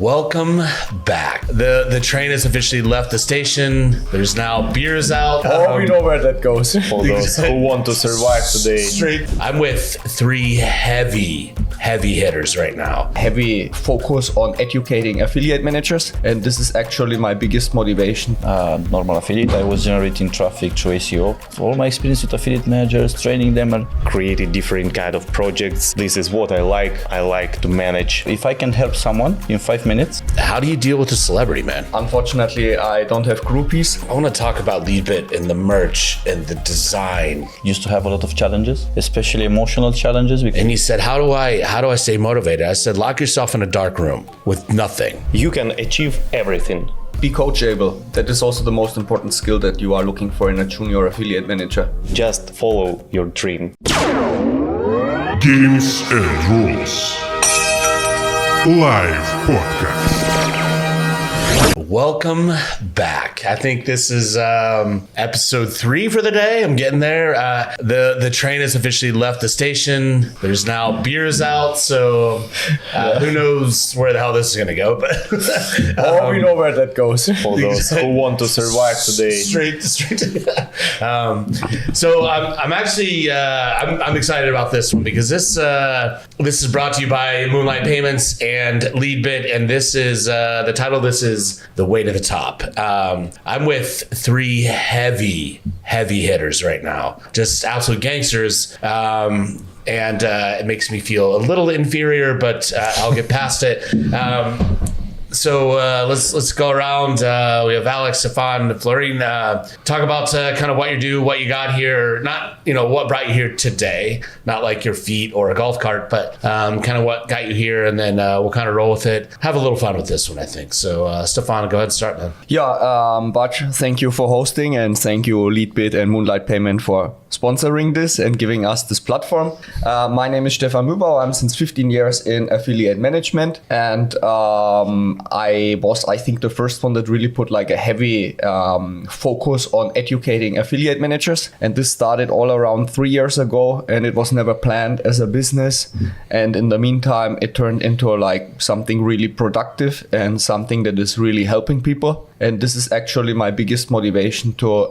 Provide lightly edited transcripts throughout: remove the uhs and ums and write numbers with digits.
Welcome back. The train has officially left the station. There's now beers out. We know where that goes. For those who want to survive today. I'm with three heavy hitters right now. Heavy focus on educating affiliate managers, and this is actually my biggest motivation. Normal affiliate, I was generating traffic through SEO. All my experience with affiliate managers, training them and creating different kind of projects. This is what I like. I like to manage. If I can help someone in 5 minutes. How do you deal with a celebrity, man? Unfortunately, I don't have groupies. I want to talk about LeadBit and the merch and the design. Used to have a lot of challenges, especially emotional challenges. And you said, how do I stay motivated? I said, lock yourself in a dark room with nothing. You can achieve everything. Be coachable. That is also the most important skill that you are looking for in a junior affiliate manager. Just follow your dream. Games and Rules Live Podcast. Welcome back. I think this is episode 3 for the day. I'm getting there. The train has officially left the station. There's now beers out, so who knows where the hell this is going to go. But we know where that goes. For those who want to survive today. Straight. So I'm actually I'm excited about this one because this is brought to you by Moonlight Payments and LeadBit, and this is the title. This is The Way to the Top. I'm with 3 heavy hitters right now, just absolute gangsters. And it makes me feel a little inferior, but I'll get past it. So let's go around. We have Alex, Stefan, Florine. Talk about kind of what you do, what you got here. Not what brought you here today. Not like your feet or a golf cart, but kind of what got you here, and then we'll kind of roll with it. Have a little fun with this one, I think. So Stefan, go ahead and start, man. Yeah, Baj, thank you for hosting, and thank you LeadBit and Moonlight Payment for sponsoring this and giving us this platform. My name is Stefan Mübauer. I'm since 15 years in affiliate management, and I was, I think, the first one that really put like a heavy focus on educating affiliate managers. And this started all around 3 years ago, and it was never planned as a business. And in the meantime, it turned into like something really productive and something that is really helping people. And this is actually my biggest motivation to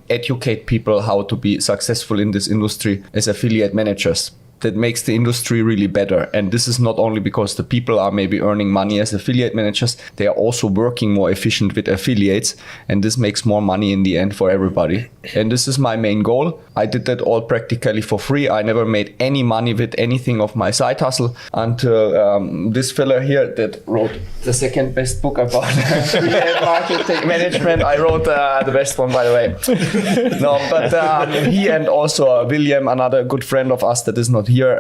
educate people how to be successful in this industry as affiliate managers. That makes the industry really better. And this is not only because the people are maybe earning money as affiliate managers, they are also working more efficient with affiliates. And this makes more money in the end for everybody. And this is my main goal. I did that all practically for free. I never made any money with anything of my side hustle until this fella here that wrote the second best book about affiliate marketing management. I wrote the best one, by the way. No, but he and also William, another good friend of us that is not here,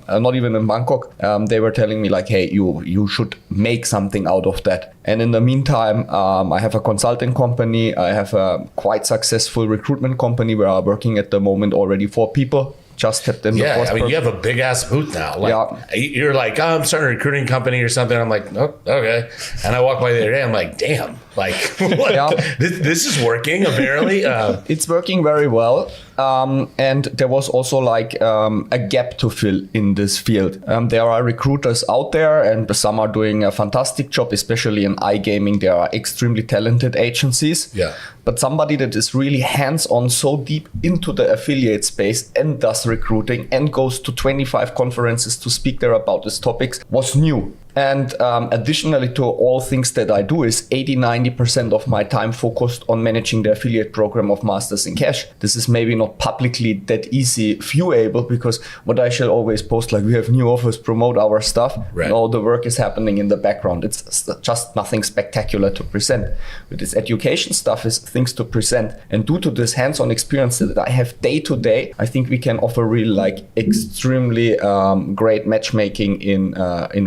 not even in Bangkok, they were telling me like, hey, you should make something out of that. And in the meantime, I have a consulting company. I have a quite successful recruitment company where I'm working at the moment already 4 people. Just kept in the I mean, you have a big ass booth now. Like, you're like, I'm starting a recruiting company or something. I'm like, oh, okay. And I walk by the other day, I'm like, damn, like, this is working apparently. It's working very well. And there was also like a gap to fill in this field. There are recruiters out there, and some are doing a fantastic job, especially in iGaming. There are extremely talented agencies. Yeah. But somebody that is really hands-on, so deep into the affiliate space and does recruiting and goes to 25 conferences to speak there about these topics was new. And additionally to all things that I do is 80-90% of my time focused on managing the affiliate program of Masters in Cash. This is maybe not publicly that easy viewable, because what I shall always post, like, we have new offers, promote our stuff. Right. And all the work is happening in the background. It's just nothing spectacular to present. But this education stuff is things to present. And due to this hands-on experience that I have day to day, I think we can offer really like extremely great matchmaking in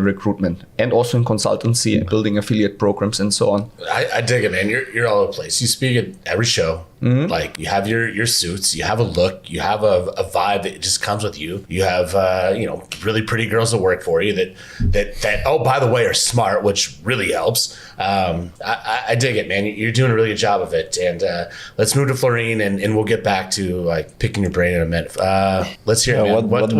recruitment. And also in consultancy and building affiliate programs and so on. I dig it, man. You're all over the place. You speak at every show. Like you have your suits, you have a look, you have a vibe that just comes with you. You have really pretty girls that work for you that oh, by the way, are smart, which really helps. I dig it, man. You're doing a really good job of it. And let's move to Florine, and we'll get back to like picking your brain in a minute. Let's hear it, man. What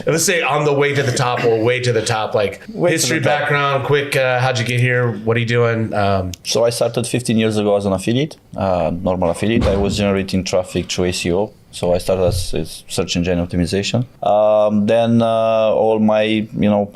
let's say on the way to the top or way to the top, like history, background, quick. How'd you get here? What are you doing? So I started 15 years ago as an affiliate, normal affiliate. I was generating traffic through SEO. So I started as search engine optimization. Then all my,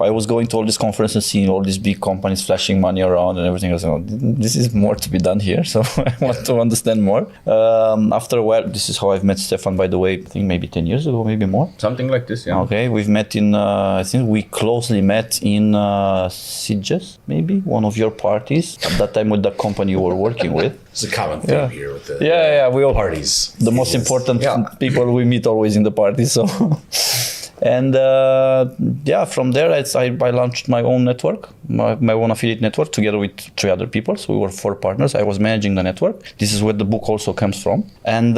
I was going to all these conferences, seeing all these big companies flashing money around and everything. I was like, this is more to be done here. So I want to understand more. After a while, this is how I've met Stefan, by the way, I think maybe 10 years ago, maybe more. Something like this, yeah. Okay, we've met I think we closely met in Sitges, maybe, one of your parties. At that time with the company you were working with. It's a common theme here with the we all parties. The most important people we meet always in the party. So, and from there I launched my own network, my own affiliate network, together with 3 other people. So we were 4 partners. I was managing the network. This is where the book also comes from. And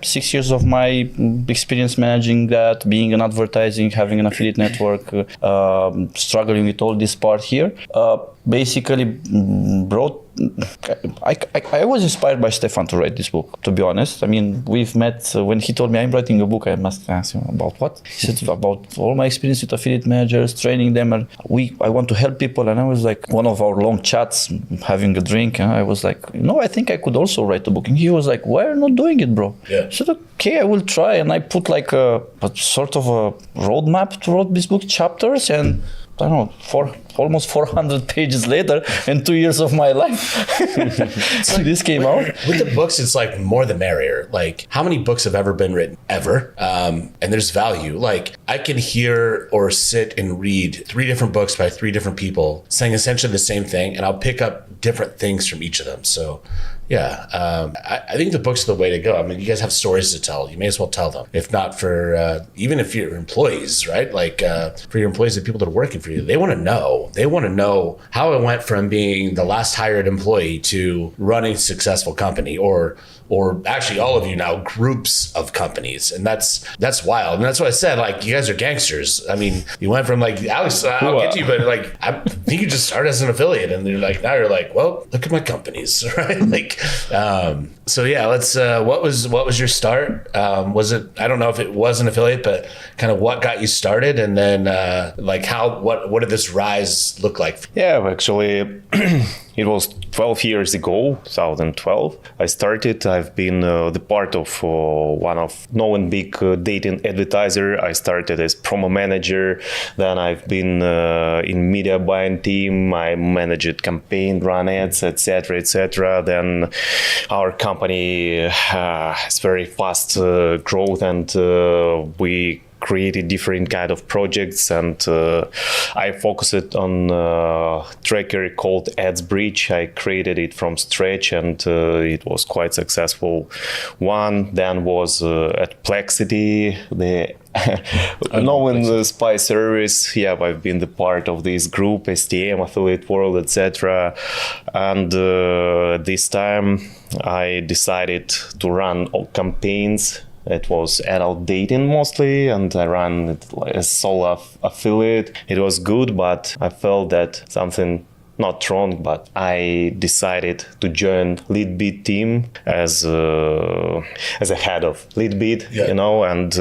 6 years of my experience managing that, being in advertising, having an affiliate network, struggling with all this part here, basically brought. I was inspired by Stefan to write this book, to be honest. I mean, we've met when he told me I'm writing a book. I must ask him about what? He said about all my experience with affiliate managers, training them, and I want to help people. And I was like, one of our long chats, having a drink, and I was like, I think I could also write a book. And he was like, why are you not doing it, bro? Yeah. I said, okay, I will try. And I put like a sort of a roadmap to write this book, chapters, and I don't know, almost 400 pages later, and 2 years of my life, this came out. With the books, it's like more the merrier. Like, how many books have ever been written ever? And there's value. Like, I can hear or sit and read 3 different books by 3 different people saying essentially the same thing, and I'll pick up different things from each of them. So, yeah, I think the books are the way to go. I mean, you guys have stories to tell. You may as well tell them. If not for, even if you're employees, right? Like, for your employees, the people that are working for you, they want to know. They want to know how it went from being the last hired employee to running a successful company, or actually all of you now, groups of companies. And that's wild. And that's what I said, like, you guys are gangsters. I mean, you went from like, Alex, I'll get you, but like, I think you just started as an affiliate, and you're like, now you're like, well, look at my companies, right? Like, so yeah, let's, what was your start? Was it, I don't know if it was an affiliate, but kind of what got you started? And then, like what did this rise look like? Yeah, actually, it was 12 years ago, 2012. I started. I've been the part of one of known big dating advertiser. I started as promo manager. Then I've been in media buying team. I managed campaign, run ads, etc., etc. Then our company has very fast growth, and we created different kind of projects, and I focused on tracker called Ads Bridge. I created it from scratch, and it was quite successful one. Then was at Plexity, the known spy service. Yeah, I've been the part of this group, STM, Affiliate World, etc. And this time I decided to run all campaigns. It was adult dating mostly, and I ran it as solo affiliate. It was good, but I felt that something not wrong, but I decided to join LeadBit team as a head of LeadBit, and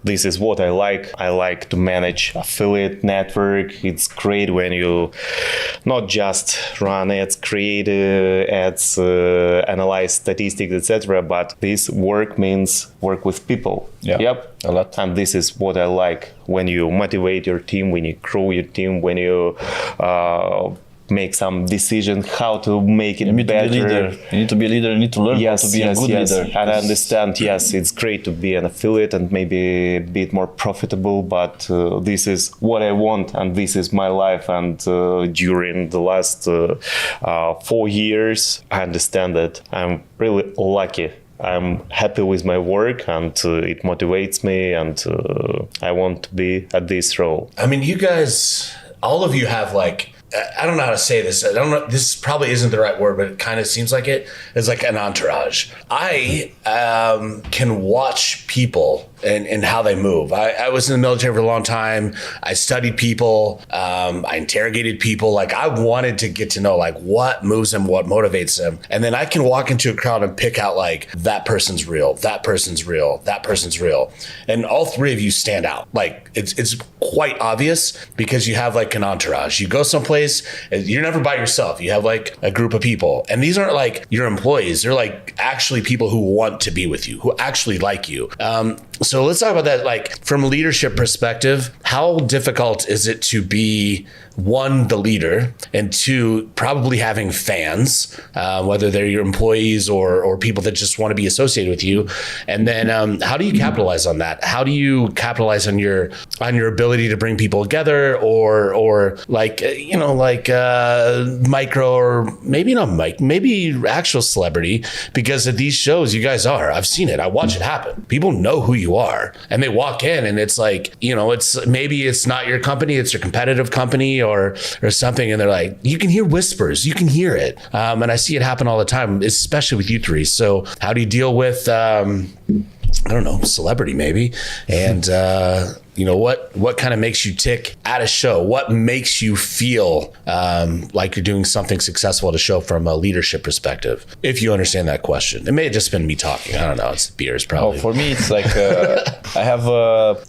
this is what I like. I like to manage affiliate network. It's great when you not just run ads, create ads, analyze statistics, etc. But this work means work with people. Yeah. Yep. A lot. And this is what I like, when you motivate your team, when you grow your team, when you make some decisions how to make it better. You need to be a leader. You need to learn how to be a good leader. And I understand, yes, it's great to be an affiliate and maybe a bit more profitable, but this is what I want, and this is my life. And during the last 4 years, I understand that I'm really lucky. I'm happy with my work, and it motivates me, and I want to be at this role. I mean, you guys, all of you have like I don't know how to say this. I don't know. This probably isn't the right word, but it kind of seems like it. It's like an entourage. I can watch people and how they move. I was in the military for a long time. I studied people. I interrogated people. Like I wanted to get to know like what moves them, what motivates them. And then I can walk into a crowd and pick out like that person's real, that person's real, that person's real. And all three of you stand out. Like it's quite obvious because you have like an entourage. You go someplace, you're never by yourself. You have like a group of people. And these aren't like your employees. They're like actually people who want to be with you, who actually like you. So let's talk about that, like from a leadership perspective, how difficult is it to be one, the leader, and two, probably having fans, whether they're your employees or people that just want to be associated with you. And then how do you capitalize on that? How do you capitalize on your ability to bring people together or like, micro or maybe not maybe actual celebrity, because at these shows you guys are, I've seen it. I watch it happen. People know who you are and they walk in and it's like, it's not your company, it's your competitive company or something. And they're like, you can hear whispers, you can hear it. And I see it happen all the time, especially with you three. So how do you deal with, celebrity maybe? And, what kind of makes you tick at a show? What makes you feel like you're doing something successful at a show from a leadership perspective? If you understand that question. It may have just been me talking. I don't know. It's beers probably. For me, it's like I have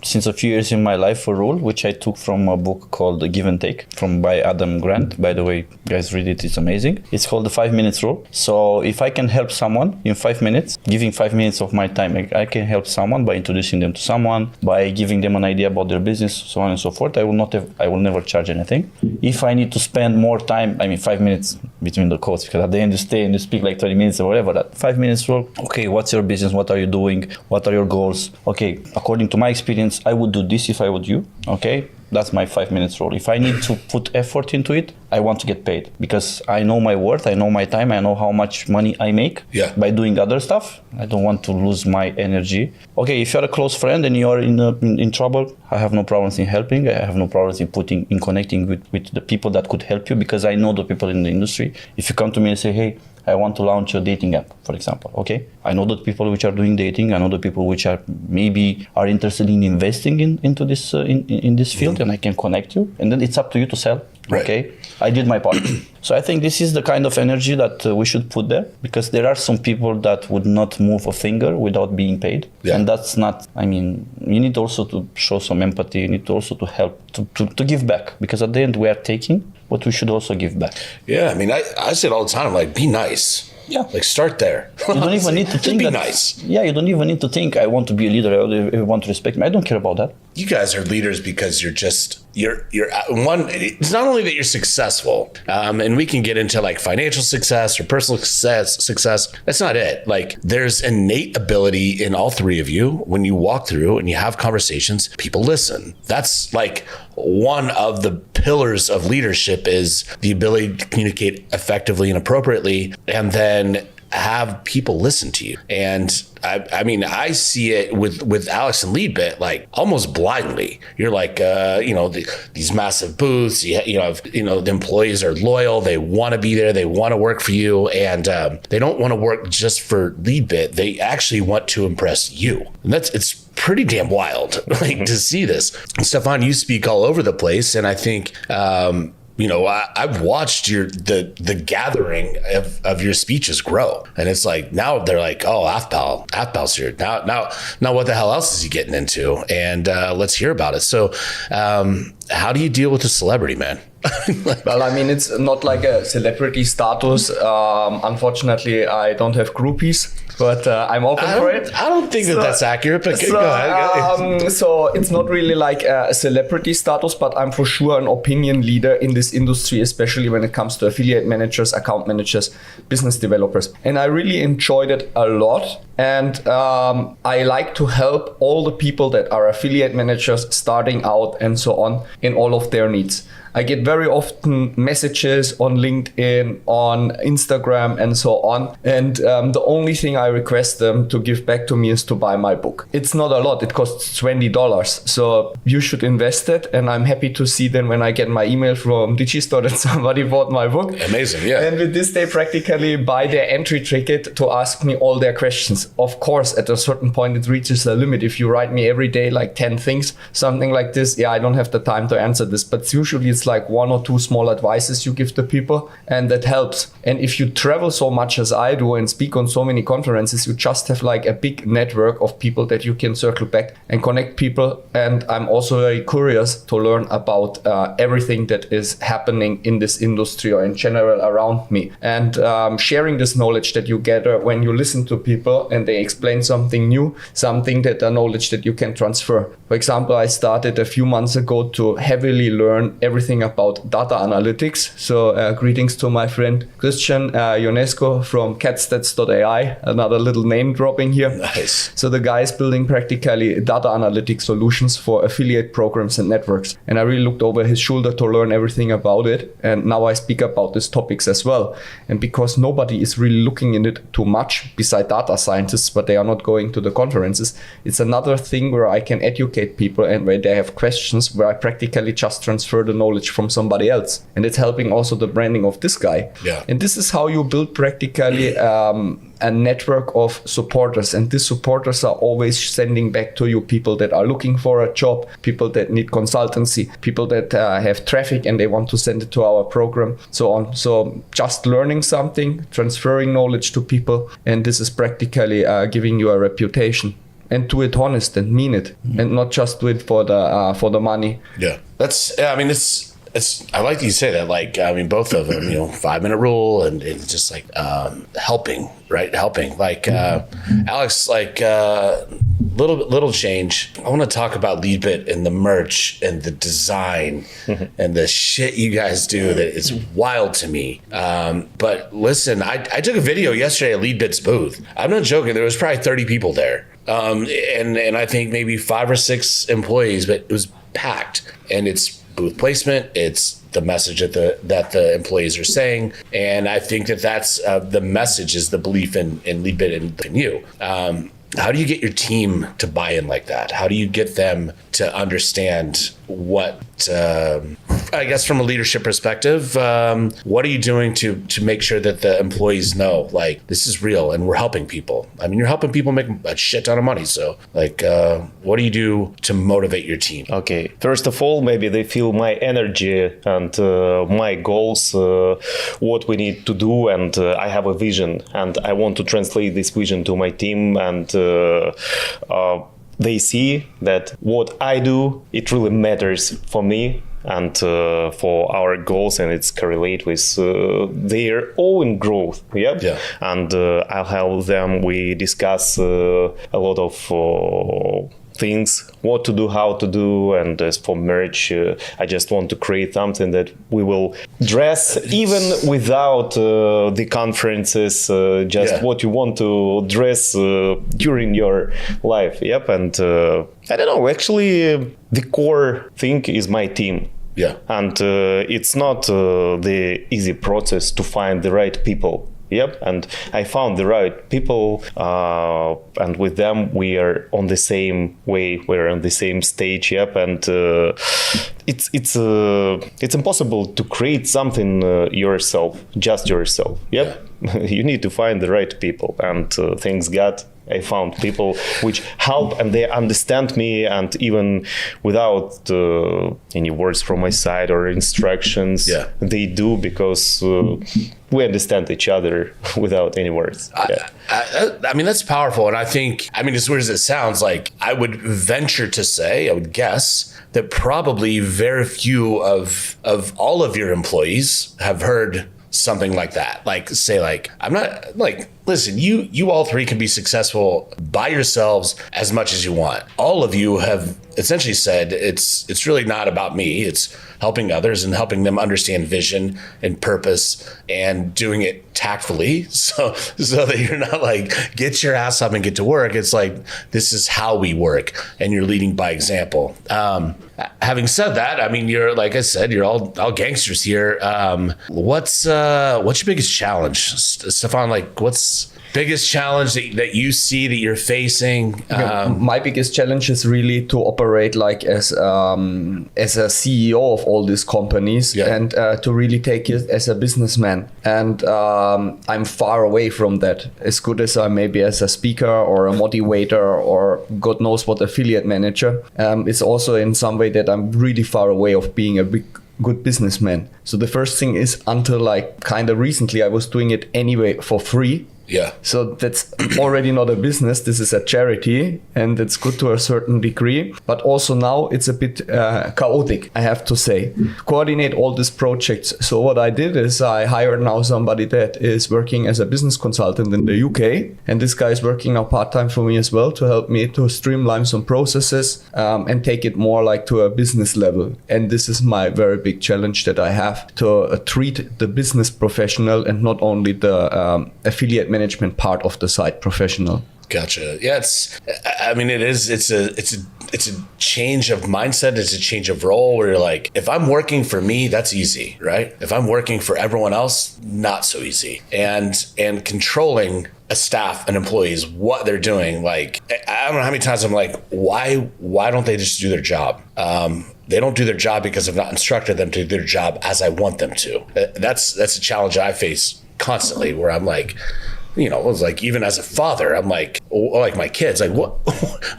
since a few years in my life a rule which I took from a book called Give and Take by Adam Grant. By the way, guys, read it. It's amazing. It's called the 5 minutes rule. So if I can help someone in 5 minutes, giving 5 minutes of my time, I can help someone by introducing them to someone, by giving them an idea about their business, so on and so forth. I will never charge anything. If I need to spend more time, 5 minutes between the quotes, because at the end you stay and you speak like 30 minutes or whatever, that 5 minutes rule. Okay, what's your business? What are you doing? What are your goals? Okay, according to my experience, I would do this if I would you. Okay, that's my 5 minutes rule. If I need to put effort into it, I want to get paid because I know my worth, I know my time, I know how much money I make by doing other stuff. I don't want to lose my energy. Okay, if you're a close friend and you're in trouble, I have no problems in helping. I have no problems in connecting with the people that could help you because I know the people in the industry. If you come to me and say, hey, I want to launch a dating app, for example. Okay, I know the people which are doing dating. I know the people which are interested in investing into this in this field, and I can connect you. And then it's up to you to sell. Right. Okay, I did my part. So I think this is the kind of energy that we should put there, because there are some people that would not move a finger without being paid. Yeah. And that's not, you need also to show some empathy. You need also to help, to give back, because at the end we are taking, but we should also give back. Yeah, I say it all the time, like, be nice. Yeah. Like, start there. You don't even need to think be nice. Yeah, you don't even need to think, I want to be a leader, I want to respect me. I don't care about that. You guys are leaders because you're one, it's not only that you're successful, and we can get into like financial success or personal success. That's not it. Like, there's innate ability in all three of you. When you walk through and you have conversations, people listen. That's like one of the pillars of leadership, is the ability to communicate effectively and appropriately, and then have people listen to you. And I see it with Alex and LeadBit, like almost blindly. You're like, these massive booths, the employees are loyal. They want to be there. They want to work for you. And they don't want to work just for LeadBit. They actually want to impress you. And it's pretty damn wild, like, to see this. And Stefan, you speak all over the place. And I think, I've watched the gathering of your speeches grow, and it's like now they're like, oh, Afpal's here now. What the hell else is he getting into? And let's hear about it. So, how do you deal with a celebrity, man? Well, it's not like a celebrity status. Unfortunately, I don't have groupies, but I'm open for it. I don't think that's accurate, but go ahead. So it's not really like a celebrity status, but I'm for sure an opinion leader in this industry, especially when it comes to affiliate managers, account managers, business developers. And I really enjoyed it a lot And I like to help all the people that are affiliate managers starting out and so on in all of their needs. I get very often messages on LinkedIn, on Instagram, and so on. And the only thing I request them to give back to me is to buy my book. It's not a lot. It costs $20. So you should invest it. And I'm happy to see then when I get my email from Digistore that somebody bought my book. Amazing, yeah. And with this, they practically buy their entry ticket to ask me all their questions. Of course, at a certain point, it reaches a limit. If you write me every day like 10 things, something like this, I don't have the time to answer this. But usually it's like 1 or 2 small advices you give to people, and that helps. And if you travel so much as I do and speak on so many conferences, you just have like a big network of people that you can circle back and connect people. And I'm also very curious to learn about everything that is happening in this industry or in general around me. And sharing this knowledge that you gather when you listen to people and they explain something new, something that a knowledge that you can transfer. For example, I started a few months ago to heavily learn everything about data analytics. So greetings to my friend Christian Ionesco from catstats.ai, another little name dropping here. Nice. So the guy is building practically data analytics solutions for affiliate programs and networks. And I really looked over his shoulder to learn everything about it. And now I speak about these topics as well. And because nobody is really looking in it too much, beside data scientists, but they are not going to the conferences, it's another thing where I can educate people and where they have questions where I practically just transfer the knowledge from somebody else. And it's helping also the branding of this guy. Yeah. And this is how you build practically a network of supporters. And these supporters are always sending back to you people that are looking for a job, people that need consultancy, people that have traffic and they want to send it to our program, so on. So just learning something, transferring knowledge to people, and this is practically giving you a reputation. And do it honest and mean it, and not just do it for the money. Yeah, it's. I like that you say that. Like, I mean, both of them. 5-minute rule and just like helping, right? Helping. Like Alex, like little change. I want to talk about LeadBit and the merch and the design and the shit you guys do that is wild to me. But listen, I took a video yesterday at LeadBit's booth. I'm not joking. There was probably 30 people there. And I think maybe 5 or 6 employees, but it was packed. And it's booth placement. It's the message that the employees are saying. And I think that's the message is the belief in LeadBit and in you. How do you get your team to buy in like that? How do you get them to understand what, I guess from a leadership perspective, what are you doing to make sure that the employees know, like, this is real and we're helping people? I mean, you're helping people make a shit ton of money. So like, what do you do to motivate your team? Okay. First of all, maybe they feel my energy and my goals, what we need to do. And I have a vision and I want to translate this vision to my team, and they see that what I do, it really matters for me and for our goals, and it's correlate with their own growth. Yep. Yeah. And I'll help them. We discuss a lot of things, what to do, how to do. And as for merch, I just want to create something that we will dress even without the conferences, what you want to dress during your life. Yep. And I don't know, actually the core thing is my team. Yeah. And it's not the easy process to find the right people. Yep, and I found the right people, and with them we are on the same way. We're on the same stage. Yep, and it's impossible to create something just yourself. Yep, yeah. You need to find the right people, and thanks God, I found people which help and they understand me, and even without any words from my side or instructions, yeah. They do, because we understand each other without any words. Yeah. I mean, that's powerful. And I think, as weird as it sounds, like, I would venture to say, I would guess that probably very few of all of your employees have heard something like that? Like say like, I'm not like, listen, you all three can be successful by yourselves as much as you want. All of you have essentially said it's really not about me. It's helping others and helping them understand vision and purpose and doing it tactfully. So that you're not like, get your ass up and get to work. It's like, this is how we work, and you're leading by example. Having said that, I mean, you're, like I said, you're all gangsters here. What's your biggest challenge, Stefan? Like, what's biggest challenge that you see that you're facing? My biggest challenge is really to operate like as a CEO of all these companies, and to really take it as a businessman. And I'm far away from that. As good as I may be as a speaker or a motivator or God knows what affiliate manager, it's also in some way that I'm really far away of being a good businessman. So the first thing is, until like kind of recently, I was doing it anyway for free. Yeah. So that's already not a business. This is a charity, and it's good to a certain degree. But also now it's a bit chaotic, I have to say, coordinate all these projects. So what I did is I hired now somebody that is working as a business consultant in the UK. And this guy is working now part-time for me as well to help me to streamline some processes and take it more like to a business level. And this is my very big challenge that I have, to treat the business professional and not only the affiliate management part of the site professional. Gotcha. Yeah, it's a change of mindset. It's a change of role where you're like, if I'm working for me, that's easy, right? If I'm working for everyone else, not so easy. And controlling a staff and employees, what they're doing, like, I don't know how many times I'm like, why don't they just do their job? They don't do their job because I've not instructed them to do their job as I want them to. That's a challenge I face constantly, where I'm like, you know, it was like, even as a father, I'm like, like my kids, like, what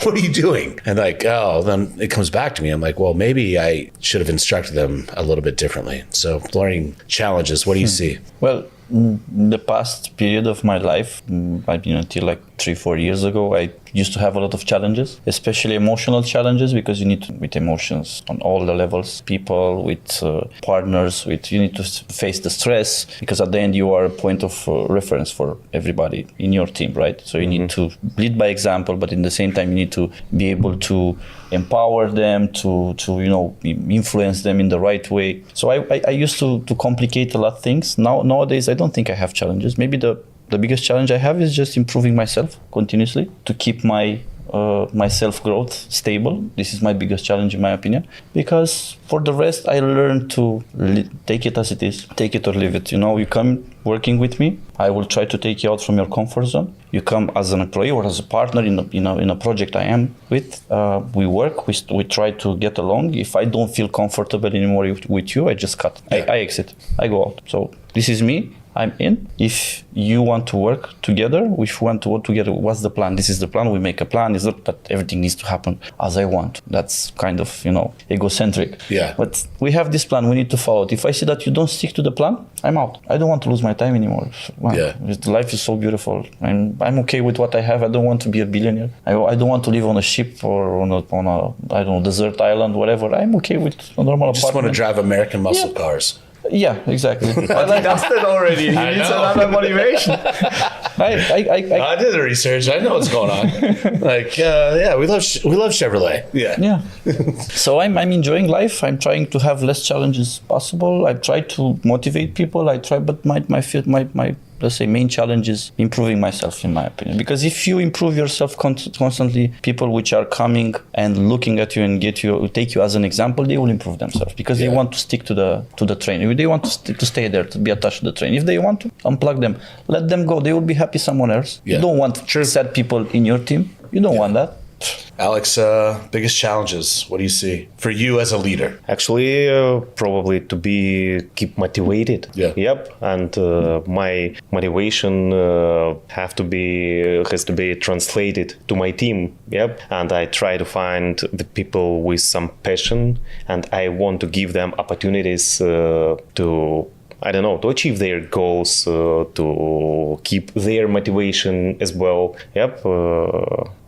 are you doing? And like, oh, then it comes back to me. I'm like, well, maybe I should have instructed them a little bit differently. So learning challenges, what do you see? Well, in the past period of my life, until like 3-4 years ago, I used to have a lot of challenges, especially emotional challenges, because you need to, with emotions on all the levels, people, with partners, you need to face the stress, because at the end you are a point of reference for everybody in your team, right? So you need to lead by example, but in the same time you need to be able to empower them, to influence them in the right way. So I used to complicate a lot of things. Nowadays I don't think I have challenges. Maybe the biggest challenge I have is just improving myself continuously to keep my self-growth stable. This is my biggest challenge in my opinion, because for the rest I learned to take it as it is, take it or leave it. You come working with me, I will try to take you out from your comfort zone. You come as an employee or as a partner in a project I am with. We work, we try to get along. If I don't feel comfortable anymore with you, I just cut. I exit, I go out. So this is me. I'm in. If you want to work together, if you want to work together, what's the plan? This is the plan. We make a plan. It's not that everything needs to happen as I want. That's kind of, egocentric. Yeah. But we have this plan. We need to follow it. If I see that you don't stick to the plan, I'm out. I don't want to lose my time anymore. Life is so beautiful. I'm okay with what I have. I don't want to be a billionaire. I don't want to live on a ship or on a desert island, whatever. I'm okay with a normal apartment. Just want to drive American muscle cars. Yeah, exactly. I that's it already. He needs another motivation. I did the research. I know what's going on. We love Chevrolet. Yeah. So I'm enjoying life. I'm trying to have less challenges possible. I try to motivate people. But my let's say main challenge is improving myself, in my opinion. Because if you improve yourself constantly, people which are coming and looking at you and take you as an example, they will improve themselves, because they want to stick to the train. They want to stay there, to be attached to the train. If they want to unplug them, let them go. They will be happy somewhere else. You don't want sad people in your team. You don't want that. Alex, biggest challenges, what do you see for you as a leader? Actually, probably to keep motivated. Yeah. Yep. And my motivation has to be translated to my team. Yep. And I try to find the people with some passion, and I want to give them opportunities to achieve their goals, to keep their motivation as well. Yep.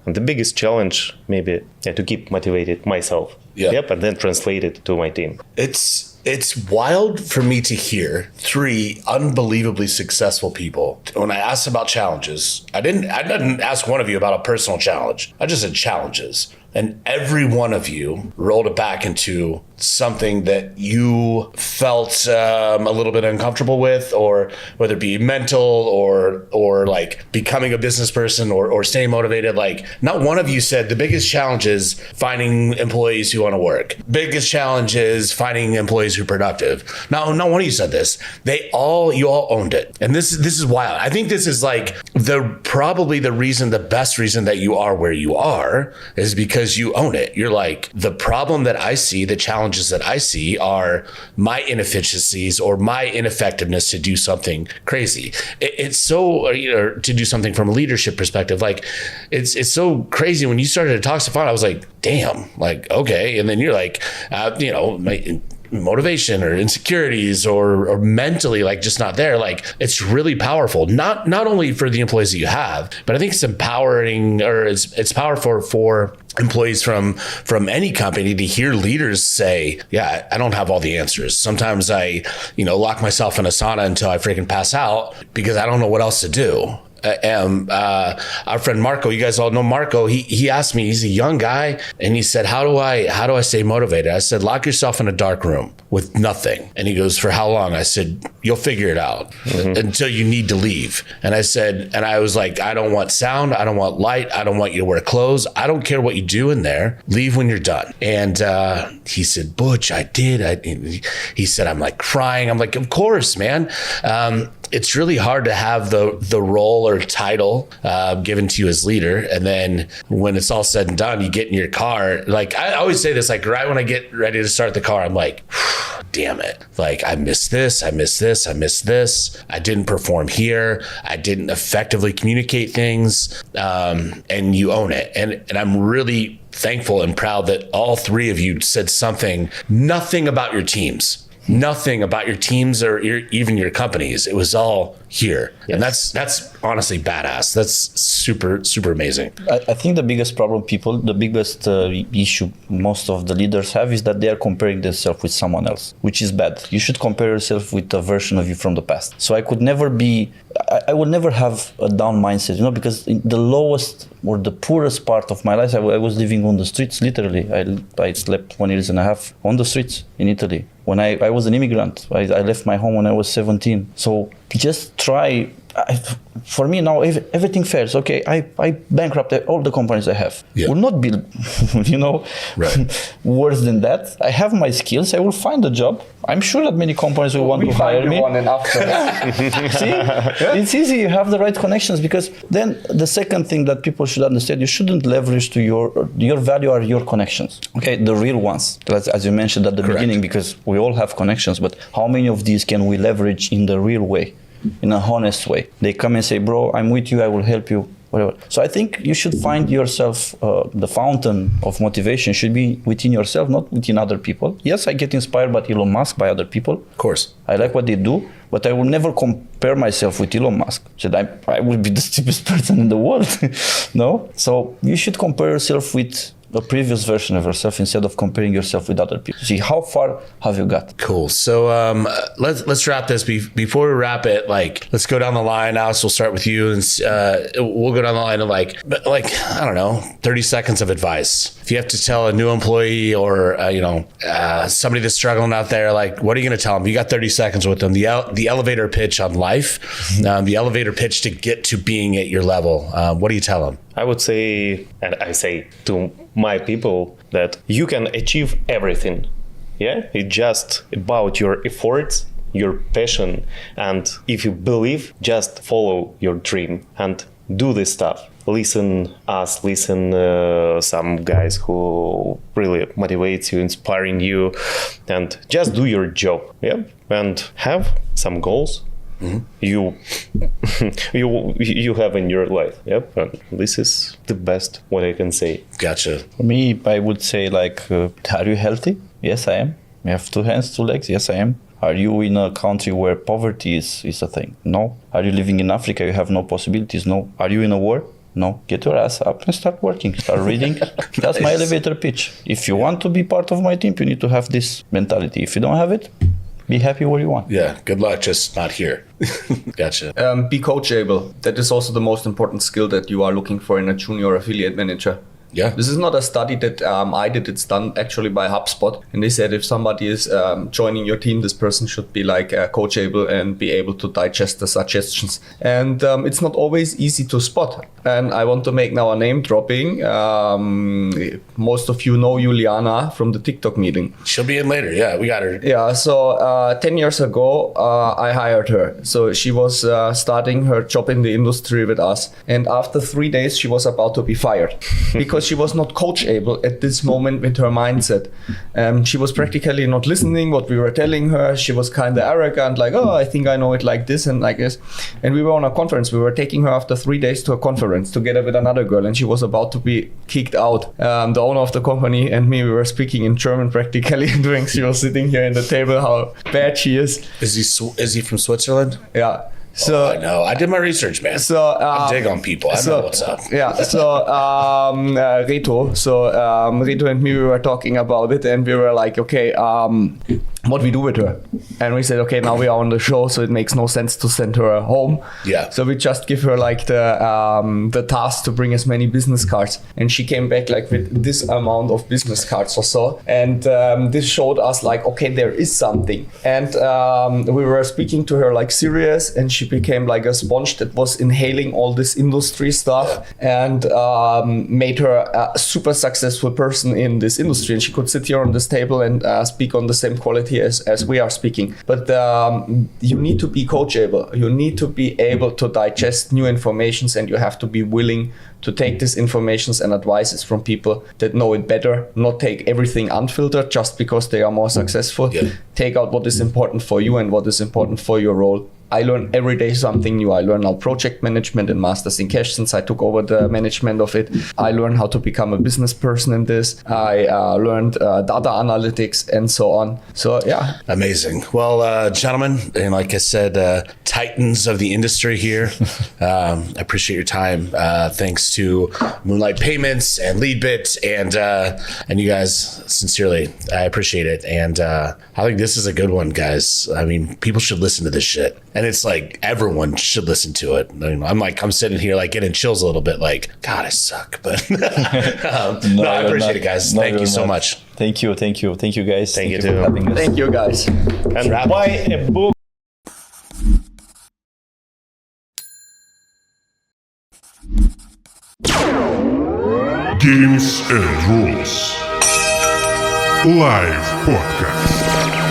And the biggest challenge, maybe, to keep motivated myself. Yeah. Yep. And then translate it to my team. It's It's wild for me to hear 3 unbelievably successful people. When I asked about challenges, I didn't ask one of you about a personal challenge. I just said challenges. And every one of you rolled it back into something that you felt a little bit uncomfortable with, or whether it be mental or like becoming a business person or staying motivated. Like, not one of you said the biggest challenge is finding employees who want to work. Biggest challenge is finding employees who are productive. Not one of you said this. You all owned it. And this is wild. I think this is like the best reason that you are where you are is because you own it. You're like, the problem that I see, the challenges that I see are my inefficiencies or my ineffectiveness to do something crazy. It's so, to do something from a leadership perspective, like it's so crazy. When you started to talk Stefan, I was like, damn, like, okay. And then you're like, my motivation or insecurities or mentally like just not there. Like, it's really powerful, not only for the employees that you have, but I think it's empowering, or it's powerful for employees from any company to hear leaders say, yeah, I don't have all the answers. Sometimes I lock myself in a sauna until I freaking pass out because I don't know what else to do. Our friend Marco, you guys all know Marco. He asked me, he's a young guy, and he said, how do I stay motivated? I said, lock yourself in a dark room with nothing. And he goes, for how long? I said, you'll figure it out until you need to leave. And I was like, I don't want sound. I don't want light. I don't want you to wear clothes. I don't care what you do in there. Leave when you're done. And he said, Butch, I did. He said, I'm like crying. I'm like, of course, man. It's really hard to have the role or title given to you as leader, and then when it's all said and done, you get in your car. Like, I always say this, like right when I get ready to start the car, I'm like, damn it, like I missed this, I missed this, I missed this. I didn't perform here. I didn't effectively communicate things, and you own it. And I'm really thankful and proud that all 3 of you said something, nothing about your teams or even your companies. It was all here. Yes. And that's honestly badass. That's super, super amazing. I think the biggest problem the biggest issue most of the leaders have is that they are comparing themselves with someone else, which is bad. You should compare yourself with a version of you from the past. So I would never have a down mindset, because in the lowest or the poorest part of my life, I was living on the streets, literally. I slept 1.5 years on the streets in Italy. When I was an immigrant, I left my home when I was 17. So just try. For me now, everything fails. Okay, I bankrupt all the companies I have. Yeah. Will not be, right. Worse than that. I have my skills. I will find a job. I'm sure that many companies will want to hire me. See, it's easy. You have the right connections, because then the second thing that people should understand, you shouldn't leverage to your value are your connections. Okay, the real ones, as you mentioned at the beginning, because we all have connections. But how many of these can we leverage in the real way? In a honest way? They come and say, bro, I'm with you, I will help you, whatever. So I think you should find yourself, the fountain of motivation should be within yourself, not within other people. Yes, I get inspired by Elon Musk, by other people. Of course. I like what they do, but I will never compare myself with Elon Musk. Said I will be the stupidest person in the world. No? So you should compare yourself with a previous version of yourself instead of comparing yourself with other people. See, how far have you got? Cool. So let's wrap this. Before we wrap it, like, let's go down the line. Alice, we'll start with you, and we'll go down the line of like I don't know, 30 seconds of advice. If you have to tell a new employee or somebody that's struggling out there, like, what are you going to tell them? You got 30 seconds with them. The elevator pitch on life, the elevator pitch to get to being at your level. What do you tell them? I would say, and I say to my people, that you can achieve everything. Yeah, it's just about your efforts, your passion, and if you believe, just follow your dream and do this stuff. Listen some guys who really motivates you, inspiring you, and just do your job. Yeah, and have some goals. Mm-hmm. You have in your life. Yep, and this is the best what I can say. Gotcha. For me, I would say are you healthy? Yes, I am. You have 2 hands, 2 legs? Yes, I am. Are you in a country where poverty is a thing? No. Are you living in Africa? You have no possibilities? No. Are you in a war? No, get your ass up and start working, start reading. That's my elevator pitch. If you want to be part of my team, you need to have this mentality. If you don't have it, be happy where you want. Yeah, good luck, just not here. Gotcha. Be coachable. That is also the most important skill that you are looking for in a junior affiliate manager. Yeah. This is not a study that I did. It's done actually by HubSpot. And they said if somebody is joining your team, this person should be like coachable and be able to digest the suggestions. And it's not always easy to spot. And I want to make now a name dropping. Most of you know Juliana from the TikTok meeting. She'll be in later. Yeah, we got her. Yeah, so 10 years ago, I hired her. So she was starting her job in the industry with us. And after 3 days, she was about to be fired because she was not coachable at this moment with her mindset. She was practically not listening what we were telling her. She was kind of arrogant, like, oh, I think I know it like this and like this. And we were on a conference. We were taking her after 3 days to a conference together with another girl. And she was about to be kicked out. The owner of the company and me, we were speaking in German practically. And she was sitting here in the table, how bad she is. Is he from Switzerland? Yeah. So I know. I did my research, man. So I dig on people. I know what's up. Yeah. So Reto. So Reto and me, we were talking about it, and we were like, okay, what we do with her? And we said, okay, now we are on the show, so it makes no sense to send her home. Yeah. So we just give her like the task to bring as many business cards, and she came back like with this amount of business cards or so, and this showed us like, okay, there is something, and we were speaking to her like serious, and she became like a sponge that was inhaling all this industry stuff and made her a super successful person in this industry. And she could sit here on this table and speak on the same quality as we are speaking. But you need to be coachable. You need to be able to digest new informations, and you have to be willing to take these informations and advices from people that know it better, not take everything unfiltered just because they are more successful. Yeah. Take out what is important for you and what is important for your role. I learn every day something new. I learn now project management and masters in cash since I took over the management of it. I learned how to become a business person in this. I learned data analytics and so on. So yeah. Amazing. Well, gentlemen, and like I said, titans of the industry here. I appreciate your time. Thanks to Moonlight Payments and LeadBit and you guys, sincerely, I appreciate it. And I think this is a good one, guys. I mean, people should listen to this shit. And it's like everyone should listen to it. I'm sitting here like getting chills a little bit, like, God, I suck. But no, I appreciate it, guys. Thank you so much. Thank you, guys. Thank you for too. having us. Thank you, guys. And buy a book. Games and Rules Live Podcast.